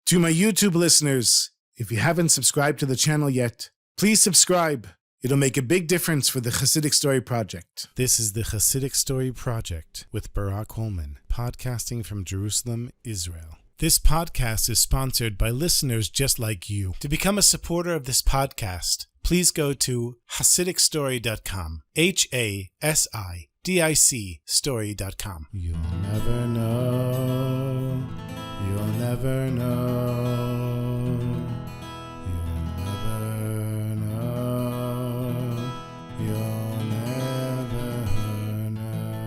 To my YouTube listeners, if you haven't subscribed to the channel yet, please subscribe. It'll make a big difference for the Chassidic Story Project. This is the Chassidic Story Project with Barak Hullman, podcasting from Jerusalem, Israel. This podcast is sponsored by listeners just like you. To become a supporter of this podcast, please go to HasidicStory.com. HASIDIC story.com. You'll never know. You'll never know. You'll never know. You'll never know.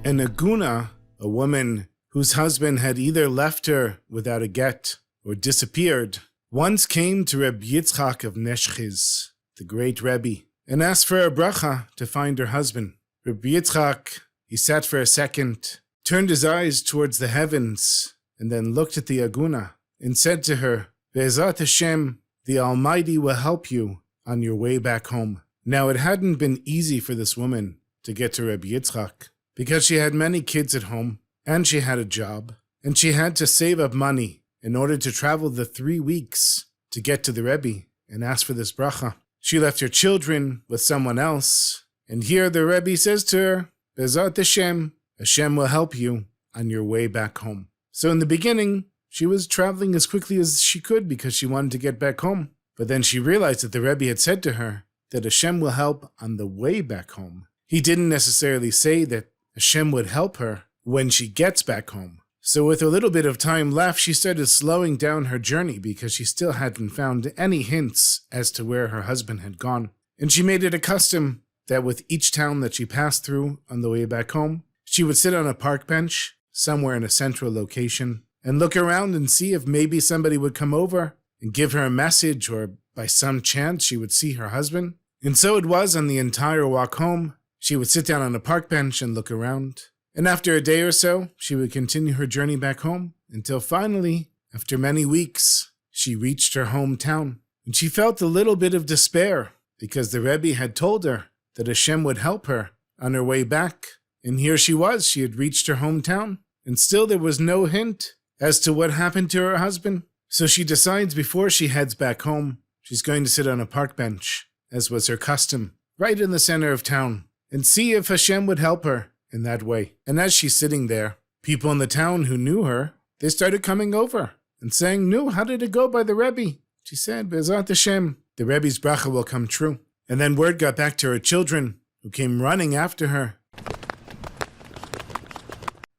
An aguna, a woman whose husband had either left her without a get or disappeared, once came to Reb Yitzchak of Neshchiz, the great Rebbe, and asked for a bracha to find her husband. Reb Yitzchak, he sat for a second, turned his eyes towards the heavens, and then looked at the aguna and said to her, Be'ezrat Hashem, the Almighty will help you on your way back home. Now it hadn't been easy for this woman to get to Reb Yitzchak, because she had many kids at home, and she had a job, and she had to save up money in order to travel the 3 weeks to get to the Rebbe and ask for this bracha. She left her children with someone else, and here the Rebbe says to her, Be'ezrat Hashem, Hashem will help you on your way back home. So in the beginning, she was traveling as quickly as she could because she wanted to get back home. But then she realized that the Rebbe had said to her that Hashem will help on the way back home. He didn't necessarily say that Hashem would help her when she gets back home. So with a little bit of time left, she started slowing down her journey because she still hadn't found any hints as to where her husband had gone. And she made it a custom that with each town that she passed through on the way back home, she would sit on a park bench somewhere in a central location and look around and see if maybe somebody would come over and give her a message, or by some chance she would see her husband. And so it was on the entire walk home. She would sit down on a park bench and look around. And after a day or so, she would continue her journey back home until finally, after many weeks, she reached her hometown. And she felt a little bit of despair because the Rebbe had told her that Hashem would help her on her way back. And here she was, she had reached her hometown, and still there was no hint as to what happened to her husband. So she decides before she heads back home, she's going to sit on a park bench, as was her custom, right in the center of town, and see if Hashem would help her in that way. And as she's sitting there, people in the town who knew her, they started coming over and saying, "No, how did it go by the Rebbe?" She said, Be'ezrat Hashem, the Rebbe's bracha will come true. And then word got back to her children, who came running after her.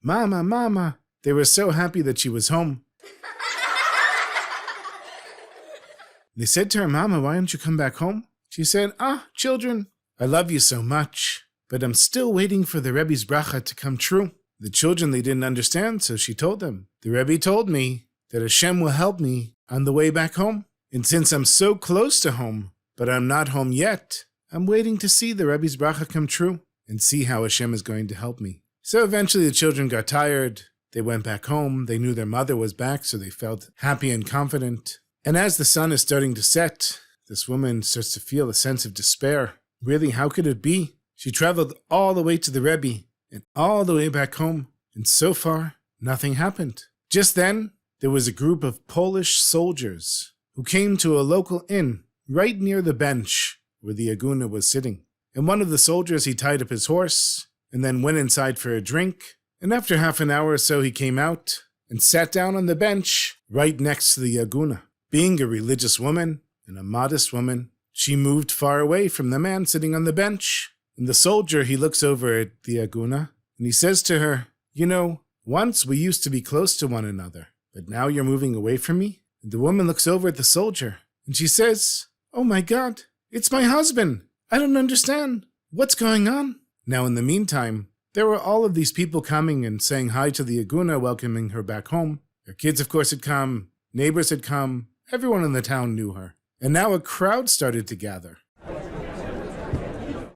Mama, Mama. They were so happy that she was home. They said to her, Mama, why don't you come back home? She said, children, I love you so much, but I'm still waiting for the Rebbe's bracha to come true. The children, they didn't understand, so she told them, the Rebbe told me that Hashem will help me on the way back home. And since I'm so close to home, but I'm not home yet, I'm waiting to see the Rebbe's bracha come true and see how Hashem is going to help me. So eventually the children got tired. They went back home. They knew their mother was back, so they felt happy and confident. And as the sun is starting to set, this woman starts to feel a sense of despair. Really, how could it be? She traveled all the way to the Rebbe and all the way back home, and so far, nothing happened. Just then, there was a group of Polish soldiers who came to a local inn right near the bench where the aguna was sitting. And one of the soldiers, he tied up his horse and then went inside for a drink. And after half an hour or so, he came out and sat down on the bench right next to the aguna. Being a religious woman and a modest woman, she moved far away from the man sitting on the bench. And the soldier, he looks over at the aguna and he says to her, you know, once we used to be close to one another, but now you're moving away from me? And the woman looks over at the soldier and she says, oh my God, it's my husband. I don't understand. What's going on? Now, in the meantime, there were all of these people coming and saying hi to the aguna, welcoming her back home. Her kids, of course, had come. Neighbors had come. Everyone in the town knew her. And now a crowd started to gather,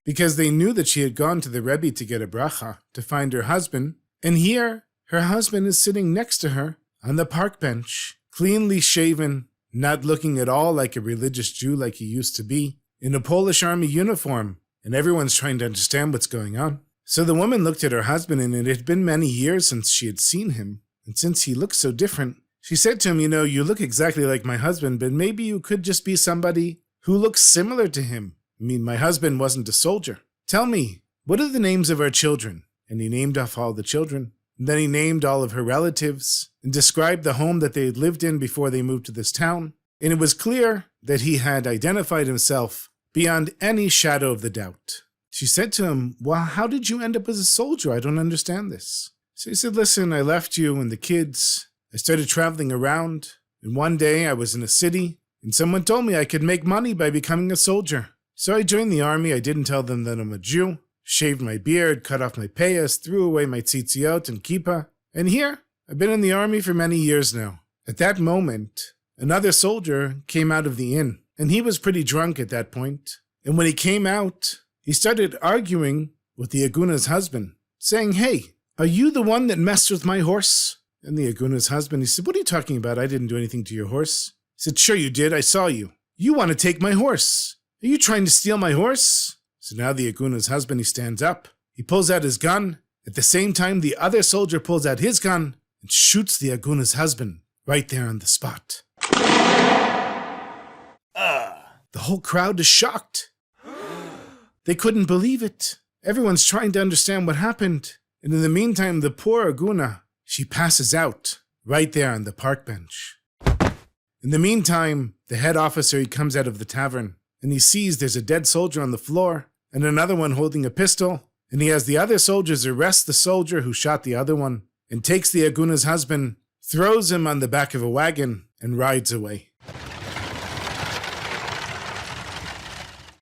because they knew that she had gone to the Rebbe to get a bracha, to find her husband. And here, her husband is sitting next to her on the park bench, cleanly shaven, not looking at all like a religious Jew like he used to be, in a Polish army uniform. And everyone's trying to understand what's going on. So the woman looked at her husband, and it had been many years since she had seen him. And since he looked so different, She said to him, you look exactly like my husband, but maybe you could just be somebody who looks similar to him. My husband wasn't a soldier. Tell me, what are the names of our children? And he named off all the children. And then he named all of her relatives and described the home that they had lived in before they moved to this town. And it was clear that he had identified himself beyond any shadow of the doubt. She said to him, well, how did you end up as a soldier? I don't understand this. So he said, listen, I left you and the kids. I started traveling around. And one day I was in a city and someone told me I could make money by becoming a soldier. So I joined the army. I didn't tell them that I'm a Jew. Shaved my beard, cut off my payas, threw away my tzitziot and kippah. And here, I've been in the army for many years now. At that moment, another soldier came out of the inn. And he was pretty drunk at that point. And when he came out, he started arguing with the Aguna's husband, saying, hey, are you the one that messed with my horse? And the Aguna's husband, he said, what are you talking about? I didn't do anything to your horse. He said, sure you did. I saw you. You want to take my horse. Are you trying to steal my horse? So now the Aguna's husband, he stands up. He pulls out his gun. At the same time, the other soldier pulls out his gun and shoots the Aguna's husband right there on the spot. The whole crowd is shocked. They couldn't believe it. Everyone's trying to understand what happened. And in the meantime, the poor Aguna, she passes out right there on the park bench. In the meantime, the head officer, he comes out of the tavern and he sees there's a dead soldier on the floor and another one holding a pistol. And he has the other soldiers arrest the soldier who shot the other one and takes the Aguna's husband, throws him on the back of a wagon and rides away.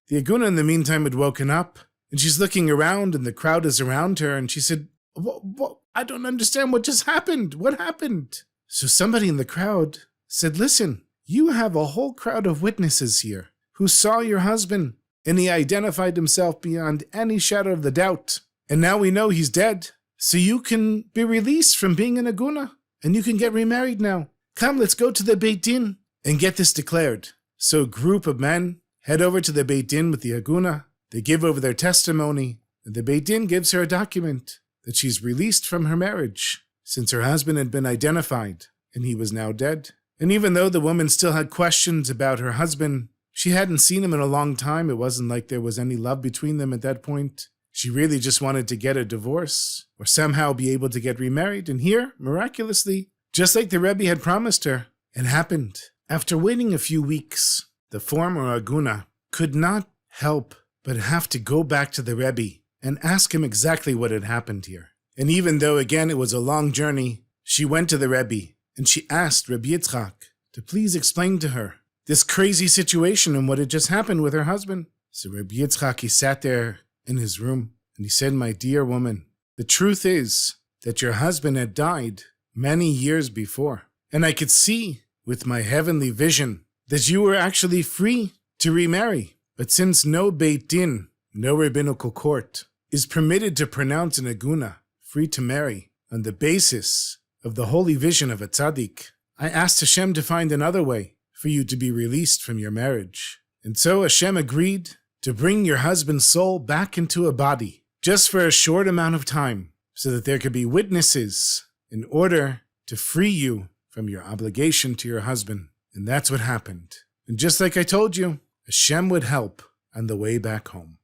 The Aguna, in the meantime, had woken up, and she's looking around, and the crowd is around her, and she said, what? I don't understand what just happened. What happened? So somebody in the crowd said, listen, you have a whole crowd of witnesses here who saw your husband, and he identified himself beyond any shadow of the doubt. And now we know he's dead, so you can be released from being an Aguna, and you can get remarried now. Come, let's go to the Beit Din and get this declared. So a group of men head over to the Beit Din with the Aguna. They give over their testimony, and the Beit Din gives her a document that she's released from her marriage, since her husband had been identified, and he was now dead. And even though the woman still had questions about her husband, she hadn't seen him in a long time. It wasn't like there was any love between them at that point. She really just wanted to get a divorce, or somehow be able to get remarried. And here, miraculously, just like the Rebbe had promised her, it happened. After waiting a few weeks, the former Aguna could not help but have to go back to the Rebbe and ask him exactly what had happened here. And even though, again, it was a long journey, she went to the Rebbe and she asked Rebbe Yitzchak to please explain to her this crazy situation and what had just happened with her husband. So Rebbe Yitzchak, he sat there in his room and he said, my dear woman, the truth is that your husband had died many years before. And I could see with my heavenly vision that you were actually free to remarry. But since no Beit Din, no rabbinical court, is permitted to pronounce an Aguna free to marry on the basis of the holy vision of a tzaddik, I asked Hashem to find another way for you to be released from your marriage. And so Hashem agreed to bring your husband's soul back into a body, just for a short amount of time, so that there could be witnesses in order to free you from your obligation to your husband. And that's what happened. And just like I told you, Hashem would help on the way back home.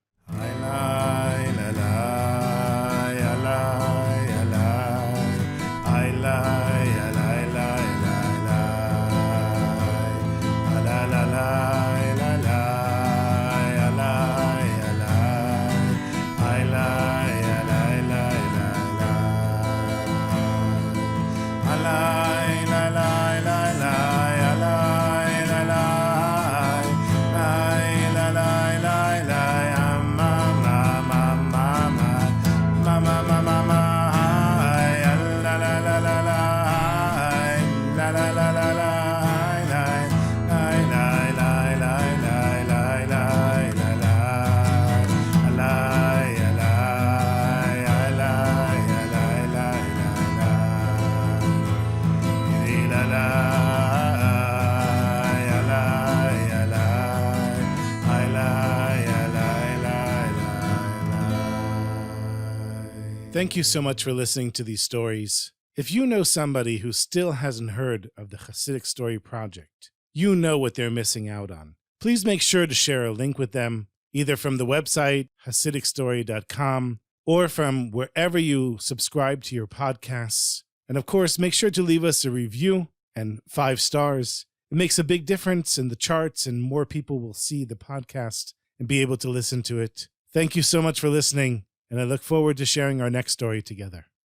Thank you so much for listening to these stories. If you know somebody who still hasn't heard of the Chassidic Story Project, you know what they're missing out on. Please make sure to share a link with them, either from the website, HasidicStory.com, or from wherever you subscribe to your podcasts. And of course, make sure to leave us a review and 5 stars. It makes a big difference in the charts, and more people will see the podcast and be able to listen to it. Thank you so much for listening, and I look forward to sharing our next story together.